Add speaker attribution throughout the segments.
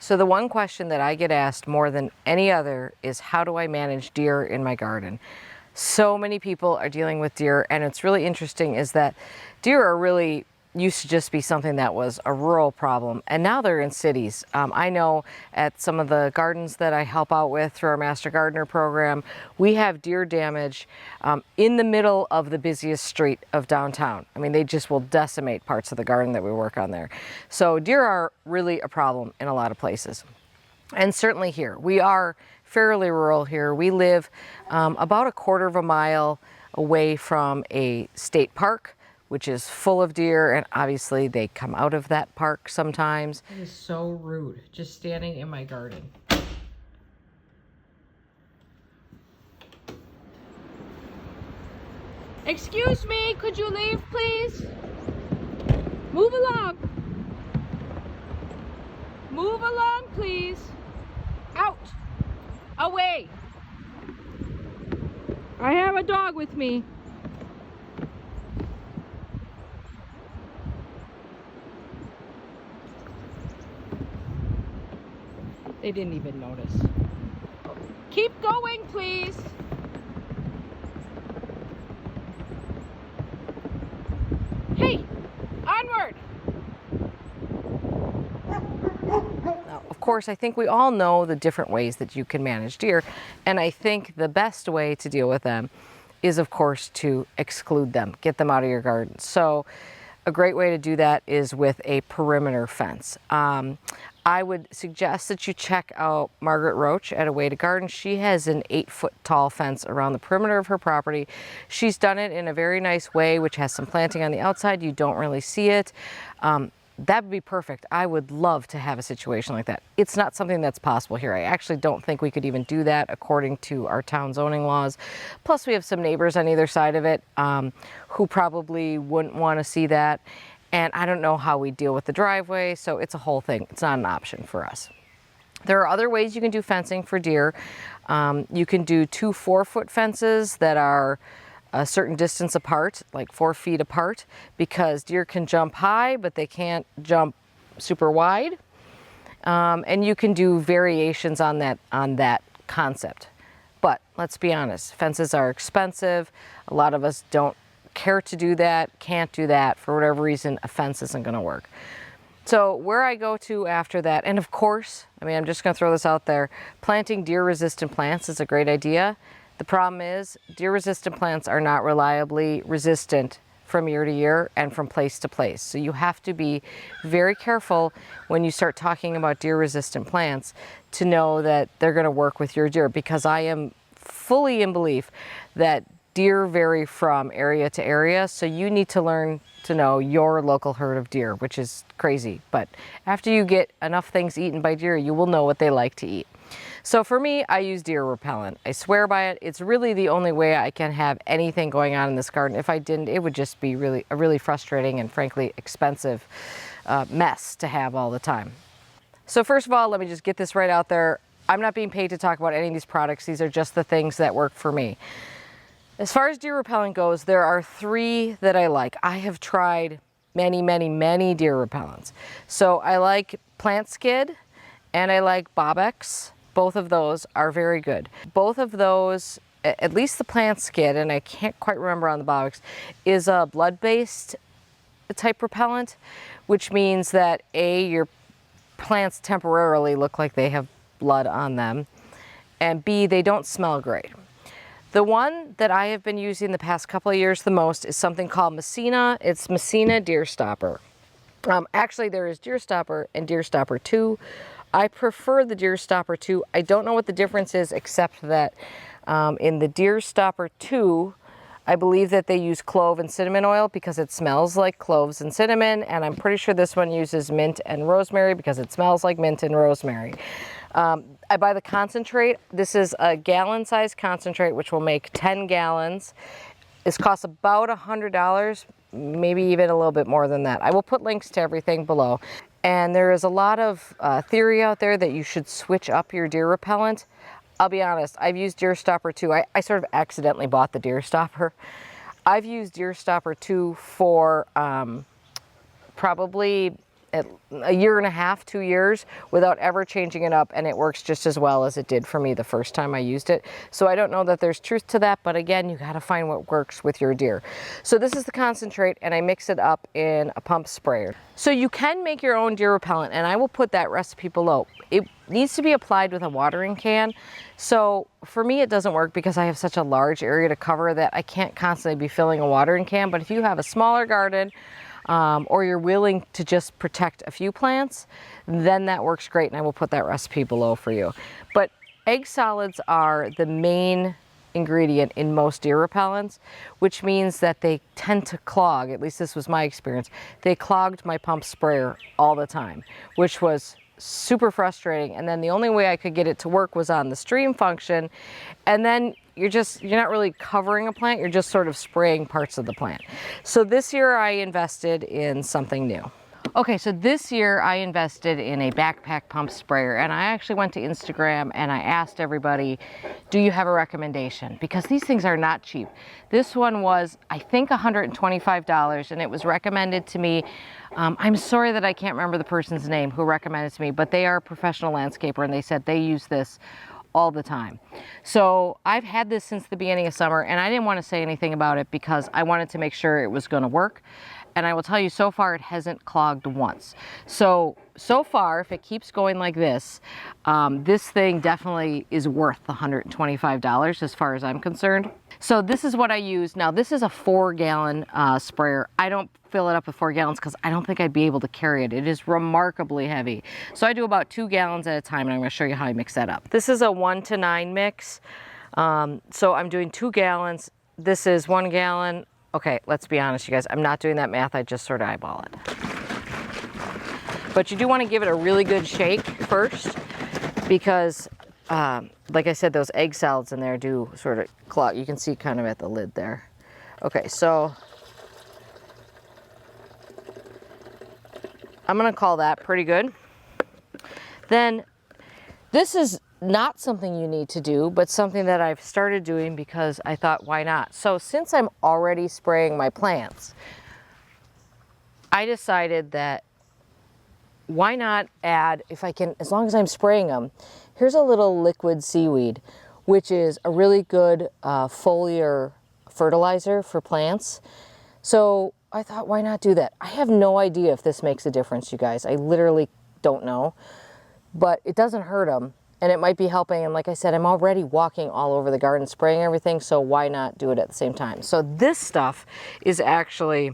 Speaker 1: So the one question that I get asked more than any other is, how do I manage deer in my garden? So many people are dealing with deer, and it's really interesting is that deer are really used to just be something that was a rural problem, and now they're in cities. I know at some of the gardens that I help out with through our Master Gardener program, we have deer damage in the middle of the busiest street of downtown. I mean, they just will decimate parts of the garden that we work on there. So deer are really a problem in a lot of places. And certainly here. We are fairly rural here. We live about a quarter of a mile away from a state park, which is full of deer, and obviously they come out of that park sometimes. It is so rude, just standing in my garden. Excuse me, could you leave, please? Move along. Move along, please. Out. Away. I have a dog with me. They didn't even notice. Keep going, please. Hey, onward. Now, of course, I think we all know the different ways that you can manage deer, and I think the best way to deal with them is, of course, to exclude them, get them out of your garden. So a great way to do that is with a perimeter fence. I would suggest that you check out Margaret Roach at A Way to Garden. She has an 8-foot tall fence around the perimeter of her property. She's done it in a very nice way, which has some planting on the outside. You don't really see it. That would be perfect. I would love to have a situation like that. It's not something that's possible here. I actually don't think we could even do that according to our town zoning laws. Plus, we have some neighbors on either side of it who probably wouldn't want to see that. And I don't know how we deal with the driveway, so it's a whole thing. It's not an option for us. There are other ways you can do fencing for deer. You can do 2 4-foot fences that are a certain distance apart, like 4 feet apart, because deer can jump high, but they can't jump super wide. And you can do variations on that concept. But let's be honest, fences are expensive. A lot of us don't care to do that, can't do that. For whatever reason, a fence isn't going to work. So where I go to after that, and of course, I mean, I'm just going to throw this out there, planting deer-resistant plants is a great idea. The problem is deer-resistant plants are not reliably resistant from year to year and from place to place. So you have to be very careful when you start talking about deer-resistant plants to know that they're going to work with your deer, because I am fully in belief that deer vary from area to area, so you need to learn to know your local herd of deer, which is crazy. But after you get enough things eaten by deer, you will know what they like to eat. So for me, I use deer repellent. I swear by it. It's really the only way I can have anything going on in this garden. If I didn't, it would just be a really frustrating and frankly expensive mess to have all the time. So first of all, let me just get this right out there. I'm not being paid to talk about any of these products. These are just the things that work for me. As far as deer repellent goes, there are 3 that I like. I have tried many, many, many deer repellents. So I like Plant Skid and I like Bobex. Both of those are very good. Both of those, at least the Plant Skid, and I can't quite remember on the Bobex, is a blood-based type repellent, which means that A, your plants temporarily look like they have blood on them, and B, they don't smell great. The one that I have been using the past couple of years the most is something called Messina. It's Messina Deer Stopper. Actually, there is Deer Stopper and Deer Stopper 2. I prefer the Deer Stopper 2. I don't know what the difference is, except that in the Deer Stopper 2, I believe that they use clove and cinnamon oil because it smells like cloves and cinnamon, and I'm pretty sure this one uses mint and rosemary because it smells like mint and rosemary. I buy the concentrate. This is a gallon-sized concentrate, which will make 10 gallons. This costs about $100, maybe even a little bit more than that. I will put links to everything below. And there is a lot of theory out there that you should switch up your deer repellent. I'll be honest, I've used Deer Stopper 2. I sort of accidentally bought the Deer Stopper. I've used Deer Stopper 2 for probably a year and a half, 2 years without ever changing it up, and it works just as well as it did for me the first time I used it. So I don't know that there's truth to that, but again, you gotta find what works with your deer. So this is the concentrate, and I mix it up in a pump sprayer. So you can make your own deer repellent, and I will put that recipe below. It needs to be applied with a watering can. So for me, it doesn't work because I have such a large area to cover that I can't constantly be filling a watering can. But if you have a smaller garden, or you're willing to just protect a few plants, then that works great, and I will put that recipe below for you. But egg solids are the main ingredient in most deer repellents, which means that they tend to clog. At least this was my experience. They clogged my pump sprayer all the time, which was super frustrating. And then the only way I could get it to work was on the stream function, and then you're not really covering a plant, you're just sort of spraying parts of the plant. So this year I invested in something new. Okay, so this year I invested in a backpack pump sprayer, and I actually went to Instagram and I asked everybody, do you have a recommendation? Because these things are not cheap. This one was, I think, $125, and it was recommended to me. I'm sorry that I can't remember the person's name who recommended it to me, but they are a professional landscaper, and they said they use this all the time. So I've had this since the beginning of summer, and I didn't want to say anything about it because I wanted to make sure it was going to work. And I will tell you, so far it hasn't clogged once. So far, if it keeps going like this, this thing definitely is worth the $125 as far as I'm concerned. So this is what I use. Now this is a 4-gallon sprayer. I don't fill it up with 4 gallons because I don't think I'd be able to carry it. It is remarkably heavy. So I do about 2 gallons at a time, and I'm going to show you how I mix that up. This is a 1 to 9 mix. So I'm doing 2 gallons. This is 1 gallon. Okay, let's be honest, you guys. I'm not doing that math. I just sort of eyeball it. But you do want to give it a really good shake first because, like I said, those egg solids in there do sort of clog. You can see kind of at the lid there. Okay, so I'm going to call that pretty good. Then this is not something you need to do, but something that I've started doing because I thought, why not? So since I'm already spraying my plants, I decided that why not add, if I can, as long as I'm spraying them, here's a little liquid seaweed, which is a really good foliar fertilizer for plants. So I thought, why not do that? I have no idea if this makes a difference, you guys. I literally don't know, but it doesn't hurt them. And it might be helping, and like I said, I'm already walking all over the garden spraying everything, so why not do it at the same time? So this stuff is actually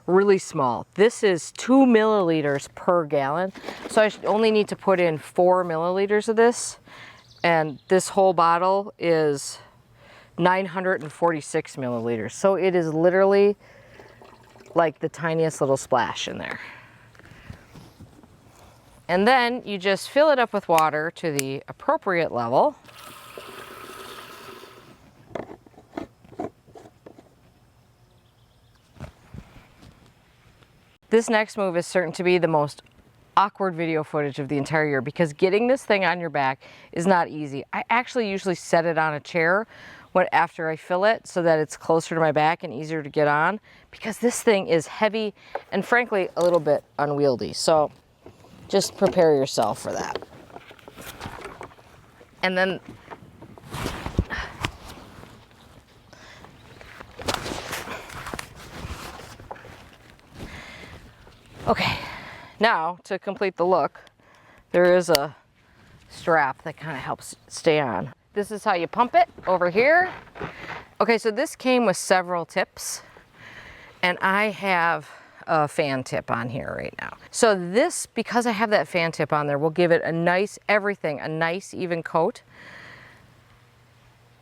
Speaker 1: really small. This is 2 milliliters per gallon, so I only need to put in 4 milliliters of this, and this whole bottle is 946 milliliters. So it is literally like the tiniest little splash in there. And then you just fill it up with water to the appropriate level. This next move is certain to be the most awkward video footage of the entire year because getting this thing on your back is not easy. I actually usually set it on a chair after I fill it so that it's closer to my back and easier to get on because this thing is heavy and frankly a little bit unwieldy. So just prepare yourself for that. And then okay, now to complete the look, there is a strap that kind of helps stay on. This is how you pump it over here. Okay, so this came with several tips, and I have a fan tip on here right now. So this, because I have that fan tip on there, will give it a nice, a nice even coat,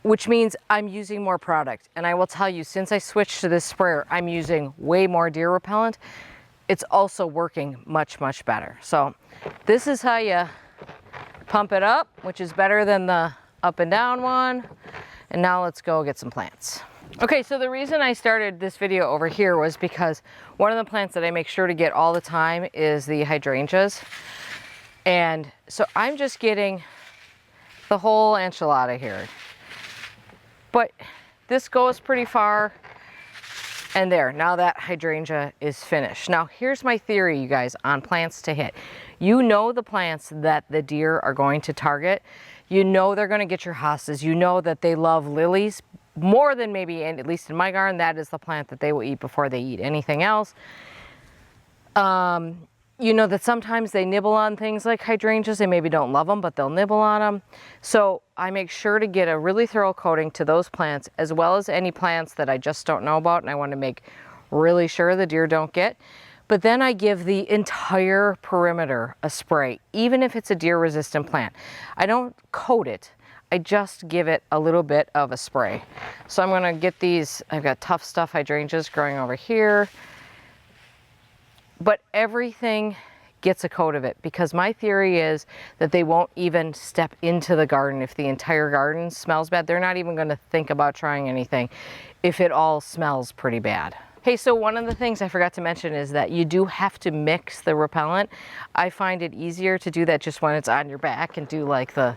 Speaker 1: which means I'm using more product. And I will tell you, since I switched to this sprayer, I'm using way more deer repellent. It's also working much, much better. So this is how you pump it up, which is better than the up and down one. And now let's go get some plants. Okay, so the reason I started this video over here was because one of the plants that I make sure to get all the time is the hydrangeas. And so I'm just getting the whole enchilada here. But this goes pretty far. And there, now that hydrangea is finished. Now here's my theory, you guys, on plants to hit. You know the plants that the deer are going to target. You know they're going to get your hostas. You know that they love lilies more than maybe, and at least in my garden, that is the plant that they will eat before they eat anything else. You know that sometimes they nibble on things like hydrangeas. They maybe don't love them, but they'll nibble on them. So I make sure to get a really thorough coating to those plants, as well as any plants that I just don't know about and I want to make really sure the deer don't get. But then I give the entire perimeter a spray, even if it's a deer resistant plant. I don't coat it. I just give it a little bit of a spray. So I'm going to get these, I've got Tough Stuff hydrangeas growing over here. But everything gets a coat of it, because my theory is that they won't even step into the garden if the entire garden smells bad. They're not even going to think about trying anything if it all smells pretty bad. Hey, so one of the things I forgot to mention is that you do have to mix the repellent. I find it easier to do that just when it's on your back and do like the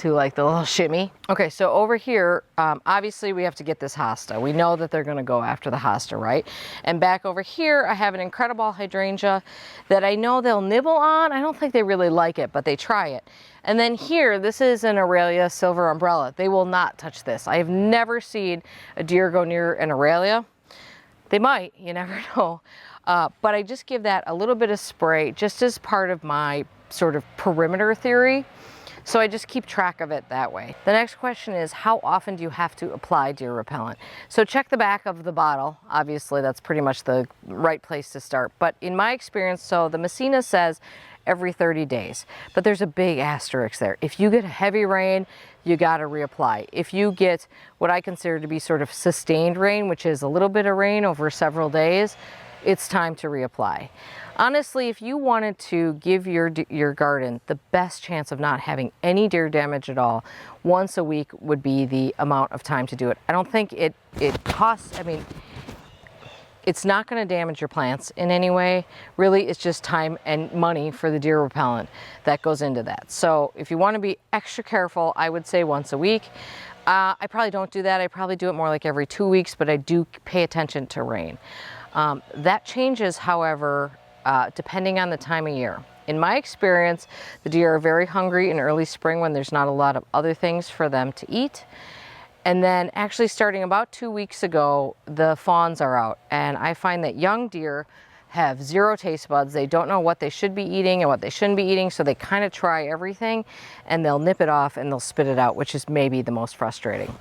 Speaker 1: little shimmy. Okay, so over here, obviously we have to get this hosta. We know that they're gonna go after the hosta, right? And back over here, I have an incredible hydrangea that I know they'll nibble on. I don't think they really like it, but they try it. And then here, this is an Aurelia silver umbrella. They will not touch this. I have never seen a deer go near an Aurelia. They might, you never know. But I just give that a little bit of spray just as part of my sort of perimeter theory. So I just keep track of it that way. The next question is, how often do you have to apply deer repellent? So check the back of the bottle. Obviously, that's pretty much the right place to start. But in my experience, so the Messina says every 30 days, but there's a big asterisk there. If you get a heavy rain, you gotta reapply. If you get what I consider to be sort of sustained rain, which is a little bit of rain over several days, it's time to reapply. Honestly, if you wanted to give your garden the best chance of not having any deer damage at all, once a week would be the amount of time to do it. I don't think it costs, I mean, it's not going to damage your plants in any way. Really, it's just time and money for the deer repellent that goes into that. So if you want to be extra careful, I would say once a week. I probably don't do that. I probably do it more like every 2 weeks, but I do pay attention to rain. That changes, however, depending on the time of year. In my experience, the deer are very hungry in early spring when there's not a lot of other things for them to eat. And then actually starting about 2 weeks ago, the fawns are out. And I find that young deer have zero taste buds. They don't know what they should be eating and what they shouldn't be eating. So they kind of try everything and they'll nip it off and they'll spit it out, which is maybe the most frustrating.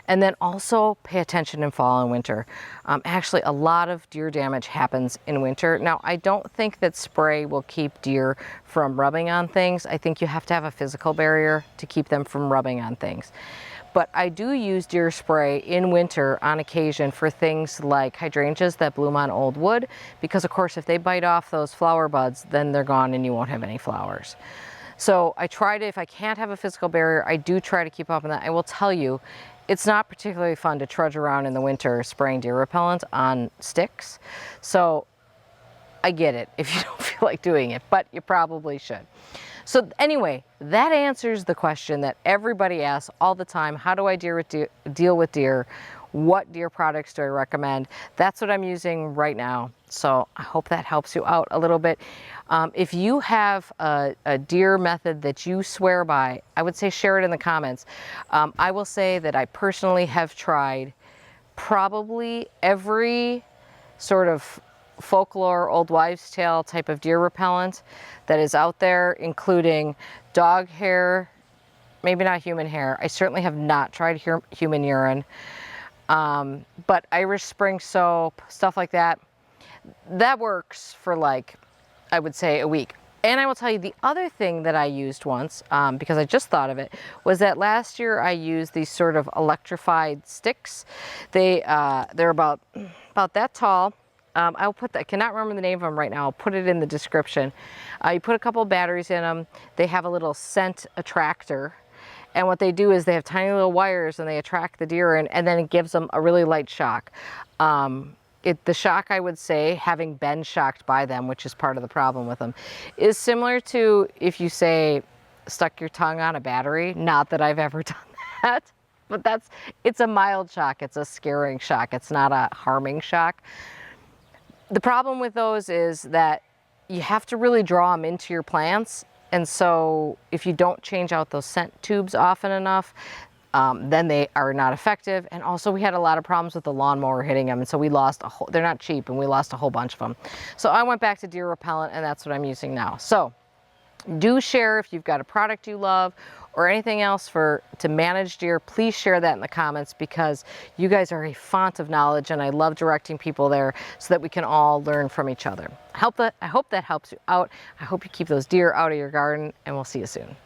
Speaker 1: And then also pay attention in fall and winter. Actually, a lot of deer damage happens in winter. Now, I don't think that spray will keep deer from rubbing on things. I think you have to have a physical barrier to keep them from rubbing on things. But I do use deer spray in winter on occasion for things like hydrangeas that bloom on old wood, because of course, if they bite off those flower buds, then they're gone and you won't have any flowers. So I try to, if I can't have a physical barrier, I do try to keep up on that. I will tell you, it's not particularly fun to trudge around in the winter spraying deer repellent on sticks. So I get it if you don't feel like doing it, but you probably should. So anyway, that answers the question that everybody asks all the time. How do I deal with deer? What deer products do I recommend? That's what I'm using right now. So I hope that helps you out a little bit. If you have a deer method that you swear by, I would say share it in the comments. I will say that I personally have tried probably every sort of folklore, old wives' tale type of deer repellent that is out there, including dog hair, maybe not human hair. I certainly have not tried human urine. But Irish spring soap, stuff like that, that works for like, I would say a week. And I will tell you the other thing that I used once, because I just thought of it, was that last year I used these sort of electrified sticks. They're about that tall. I'll put that, I cannot remember the name of them right now. I'll put it in the description. You put a couple of batteries in them. They have a little scent attractor. And what they do is they have tiny little wires and they attract the deer in, and then it gives them a really light shock. The shock, I would say, having been shocked by them, which is part of the problem with them, is similar to if you say stuck your tongue on a battery. Not that I've ever done that, But it's a mild shock. It's a scaring shock. It's not a harming shock. The problem with those is that you have to really draw them into your plants. And so if you don't change out those scent tubes often enough, then they are not effective. And also we had a lot of problems with the lawnmower hitting them. And so we lost they're not cheap, and we lost a whole bunch of them. So I went back to deer repellent, and that's what I'm using now. So do share if you've got a product you love or anything else to manage deer. Please share that in the comments, because you guys are a font of knowledge, and I love directing people there so that we can all learn from each other. I hope that helps you out. I hope you keep those deer out of your garden, and we'll see you soon.